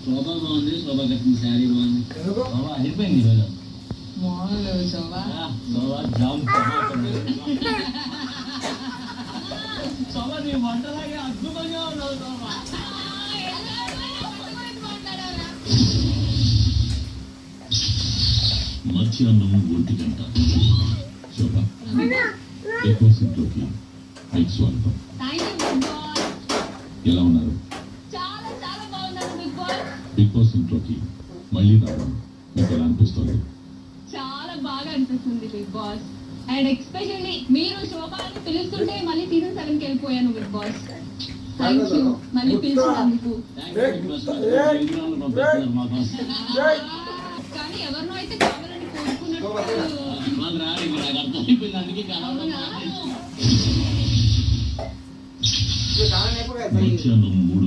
శోభ బాగుంది, శోభ కట్టిన శారీ బాగుంది. శోభ అయిపోయింది ఈరోజు. శోభ జామ్ శోభ నీ వంటలాగే అద్భుతంగా ఉన్నావు శోభ. మధ్యాహ్నం 1 గంట. శోభ డెపోసిట్లోకి మీకు స్వాగతం. ఎలా ఉన్నారు? బిగ్ బాస్ ఇంట్లోకి మళ్ళీ రావడం మీకు ఎలా అనిపిస్తుంది? చాలా బాగా అనిపిస్తుంది బిగ్ బాస్. అండ్ ఎస్పెషల్లీ మీరు శోభాని పిలుస్తుంటే మళ్ళీ సీజన్ 7కి వెళ్ళిపోయాను బిగ్ బాస్. థ్యాంక్ యూ మళ్ళీ పిలిచినందుకు. కానీ ఎవరినో అయితే కావాలని కోరుకున్నట్టు మధ్యాహ్నం 3